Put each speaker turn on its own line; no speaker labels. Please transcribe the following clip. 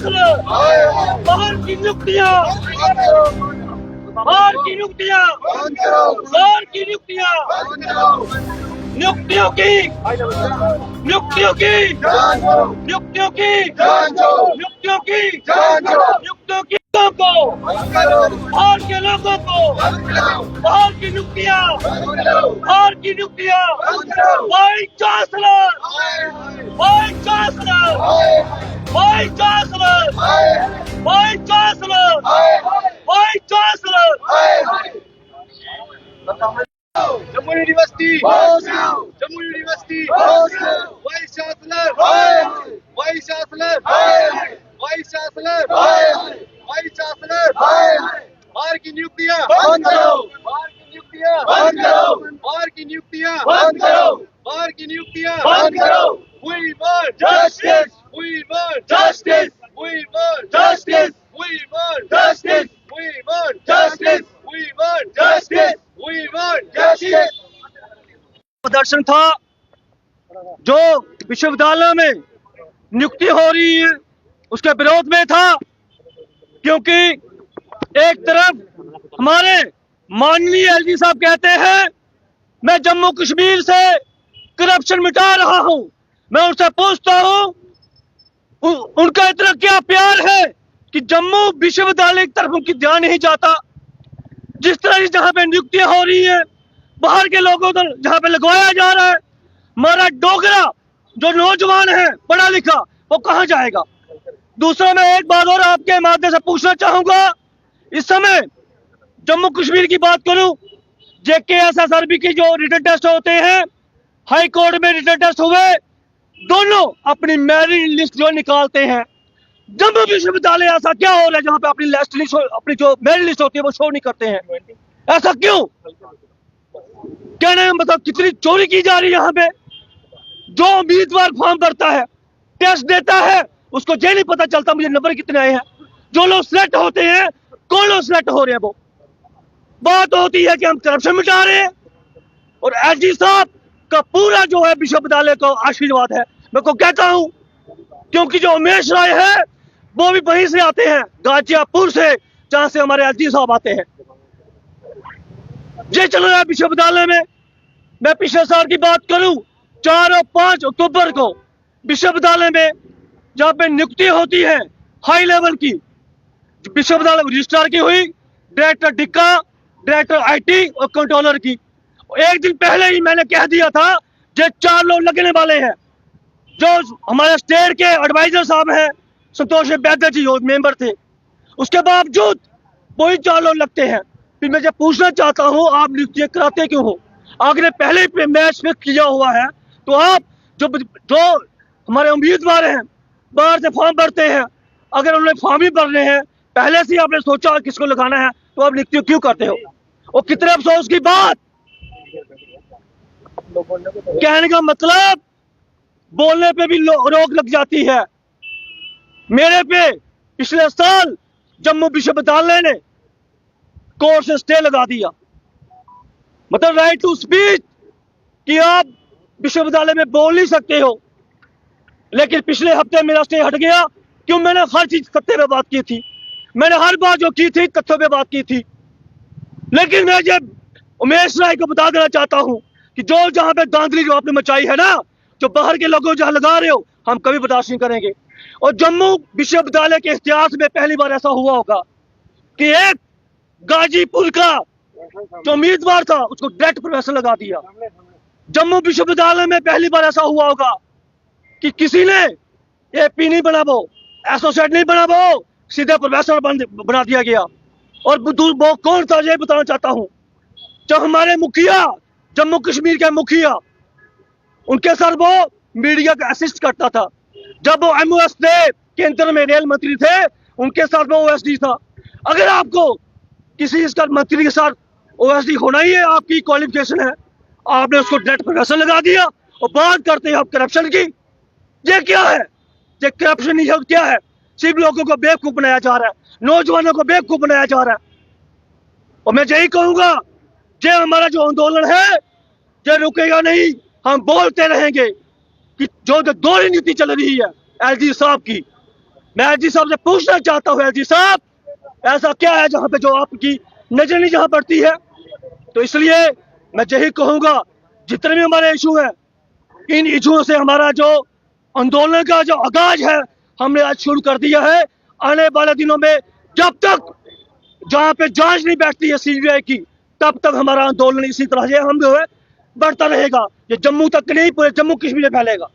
Chancellor, बाहर की नियुक्तियां, बाहर की नियुक्तियां, बाहर की नियुक्तियां, नियुक्तियों की, नियुक्तियों की, नियुक्तियों की, नियुक्तियों की, नियुक्तियों की को, बाहर के लोगों को, बाहर की नियुक्तियां, बाहर की नियुक्तियां, vice chancellor, vice chancellor, vice chancellor, vice chancellor, vice chancellor.
Jammu university, Jammu university, vice chancellor, vice chancellor, vice chancellor, vice chancellor, बाहर की नियुक्तियां बंद करो, बाहर की नियुक्तियां बंद करो, बाहर की नियुक्तियां बंद करो, बाहर की नियुक्तियां बंद करो। We want justice, we want justice, we want justice, we want justice, we want justice, we want justice, we want justice।
प्रदर्शन था जो विश्वविद्यालय में नियुक्ति हो रही है उसके विरोध में था, क्योंकि एक तरफ हमारे माननीय एलजी साहब कहते हैं मैं जम्मू कश्मीर से करप्शन मिटा रहा हूं। मैं उनसे पूछता हूं उनका इतना क्या प्यार है कि जम्मू विश्वविद्यालय की तरफ उनकी ध्यान नहीं जाता। जिस तरह से जहां पे नियुक्तियां हो रही है बाहर के लोगों को जहां पे लगवाया जा रहा है, हमारा डोगरा जो नौजवान है पढ़ा लिखा वो कहां जाएगा। दूसरा मैं एक बात और आपके माध्यम से पूछना चाहूंगा, इस समय जम्मू कश्मीर की बात करूं, JKSSRB की जो रिटन टेस्ट होते हैं, हाई कोर्ट में रिटन टेस्ट हुए, दोनों अपनी मेरिट लिस्ट जो निकालते हैं। जम्मू विश्वविद्यालय ऐसा क्या हो रहा है जहां पे अपनी लिस्ट अपनी जो मेरिट लिस्ट होती है वो शो नहीं करते हैं? ऐसा क्यों? कहने मतलब कितनी चोरी की जा रही है यहाँ पे। जो उम्मीदवार फॉर्म भरता है, टेस्ट देता है, उसको ये नहीं पता चलता मुझे नंबर कितने आए हैं। जो लोग सिलेक्ट होते हैं, कौन लोग सिलेक्ट हो रहे हैं, वो बात होती है कि हम करप्शन मिटा रहे हैं। और एलजी साहब का पूरा जो है विश्वविद्यालय को आशीर्वाद है, मैं को कहता हूं, क्योंकि जो उमेश राय है वो भी वहीं से आते हैं, गाजियापुर से, जहां से हमारे एलजी साहब आते हैं। ये चल रहा है विश्वविद्यालय में। मैं पिछले साल की बात करूं, 4 और 5 अक्टूबर को विश्वविद्यालय में जहां पे नियुक्ति होती है हाई लेवल की, विश्वविद्यालय रजिस्ट्रार की हुई, डायरेक्टर डिक्का, डायरेक्टर आईटी और कंट्रोलर की। एक दिन पहले ही मैंने कह दिया था ये 4 लोग लगने वाले हैं। जो हमारे स्टेट के एडवाइजर साहब हैं, संतोष बैद्य जी मेंबर थे, उसके बावजूद वही 4 लोग लगते हैं। फिर मैं जब पूछना चाहता हूं आप नियुक्तियां कराते क्यों हो? आपने पहले ही मैच फिक्स किया हुआ है, तो आप जो हमारे उम्मीदवार हैं बाहर से फॉर्म भरते हैं, अगर उन्होंने फॉर्म ही भरने हैं, पहले से ही आपने सोचा किसको लगाना है, तो आप नियुक्ति क्यों करते हो? और कितने अफसोस की बात। कहने का मतलब बोलने पे भी रोक लग जाती है। मेरे पे पिछले साल जम्मू विश्वविद्यालय ने कोर्ट से स्टे लगा दिया, मतलब राइट टू स्पीच, कि आप विश्वविद्यालय में बोल नहीं सकते हो। लेकिन पिछले हफ्ते मेरा स्टे हट गया, क्यों? मैंने हर चीज तथ्य पे बात की थी, मैंने हर बात जो की थी तथ्यों पे बात की थी। लेकिन मैं जब उमेश राय को बता देना चाहता हूं कि जो जहां पे धांधली जो आपने मचाई है ना, जो बाहर के लोगों जहां लगा रहे हो, हम कभी बर्दाश्त नहीं करेंगे। और जम्मू विश्वविद्यालय के इतिहास में पहली बार ऐसा हुआ होगा कि एक गाजीपुर का जो उम्मीदवार था उसको डायरेक्ट प्रोफेसर लगा दिया। जम्मू विश्वविद्यालय में पहली बार ऐसा हुआ होगा कि किसी ने एपी नहीं बना, वो एसोसिएट नहीं बना, वो सीधे प्रोफेसर बना दिया गया। और वो कौन था ये बताना चाहता हूं। जब हमारे मुखिया, जम्मू कश्मीर के मुखिया, उनके साथ वो मीडिया का असिस्ट करता था। जब वो MOS थे, केंद्र में रेल मंत्री थे, उनके साथ वो OSD था। अगर आपको किसी इसका मंत्री के साथ OSD होना ही है, आपकी क्वालिफिकेशन है, आपने उसको डायरेक्ट प्रोफेसर लगा दिया और बात करते हैं आप करप्शन की। ये क्या है? ये करप्शन नहीं है, क्या है? सिर्फ लोगों को बेवकूफ बनाया जा रहा है, नौजवानों को बेवकूफ बनाया जा रहा है। और मैं यही कहूंगा, ये हमारा जो आंदोलन है ये रुकेगा नहीं। हम बोलते रहेंगे कि जो दोहरी नीति चल रही है एलजी साहब की, मैं एलजी साहब से पूछना चाहता हूँ, एलजी साहब ऐसा क्या है जहां पे जो आपकी नजर नहीं जहां पड़ती है? तो इसलिए मैं यही कहूंगा, जितने भी हमारे इशू है, इन इशू से हमारा जो आंदोलन का जो आगाज है हमने आज शुरू कर दिया है। आने वाले दिनों में जब तक जहां पे जांच नहीं बैठती है सीबीआई की, तब तक हमारा आंदोलन इसी तरह से हम जो है बढ़ता रहेगा। ये जम्मू तक नहीं, पूरे जम्मू कश्मीर में फैलेगा।